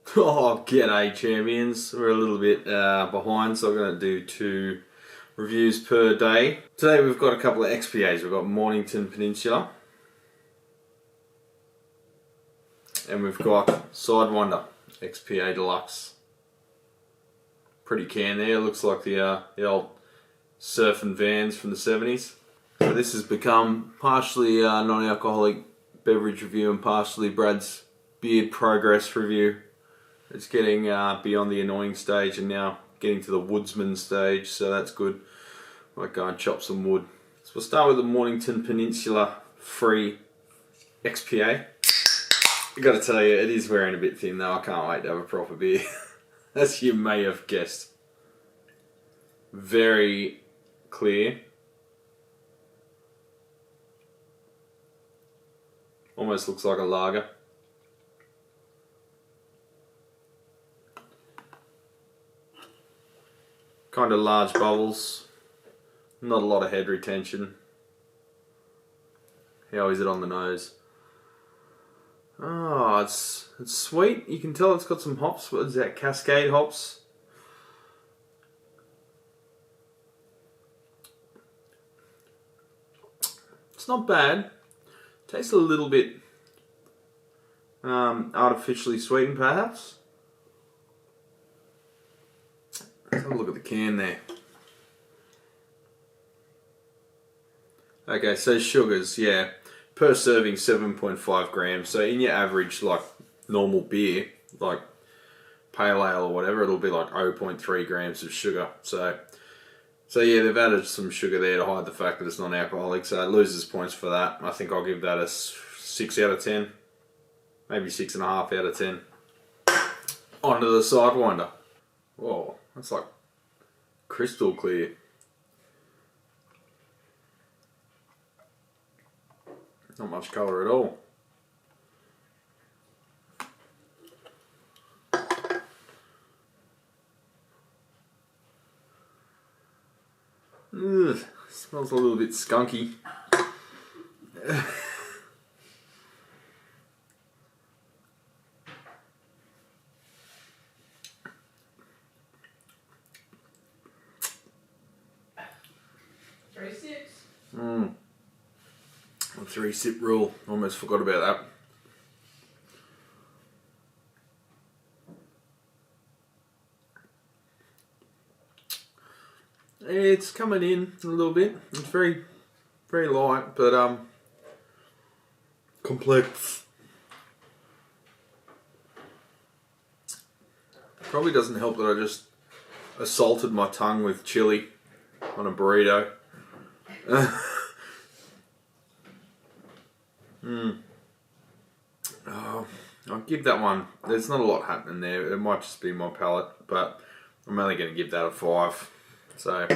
Oh, g'day champions. We're a little bit behind, so I'm going to do 2 reviews per day. Today we've got a couple of XPAs. We've got Mornington Peninsula. And we've got Sidewinder XPA Deluxe. Pretty can there. Looks like the old surfing vans from the 70s. So this has become partially non-alcoholic beverage review and partially Brad's beard progress review. It's getting beyond the annoying stage and now getting to the woodsman stage, so that's good. Might go and chop some wood. So we'll start with the Mornington Peninsula Free XPA. I gotta tell you, it is wearing a bit thin though. I can't wait to have a proper beer. As you may have guessed. Very clear. Almost looks like a lager. Kind of large bubbles. Not a lot of head retention. How is it on the nose? Oh, it's sweet. You can tell it's got some hops. What is that? Cascade hops. It's not bad. Tastes a little bit artificially sweetened, perhaps. Let's have a look at the can there. Okay, so sugars, yeah. Per serving 7.5 grams. So in your average, like normal beer, like pale ale or whatever, it'll be like 0.3 grams of sugar. So yeah, they've added some sugar there to hide the fact that it's non-alcoholic. So it loses points for that. I think I'll give that a 6 out of 10. Maybe 6.5 out of 10. On to the Sidewinder. Whoa, that's like crystal clear. Not much colour at all. Ugh, smells a little bit skunky. A 3-sip rule. Almost forgot about that. It's coming in a little bit. It's very, very light, but complex. Probably doesn't help that I just assaulted my tongue with chili on a burrito. Oh, I'll give that one. There's not a lot happening there. It might just be my palate, but I'm only going to give that a 5. So,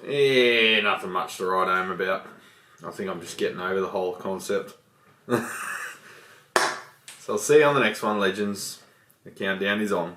yeah, nothing much to write home about. I think I'm just getting over the whole concept. So I'll see you on the next one, legends. The countdown is on.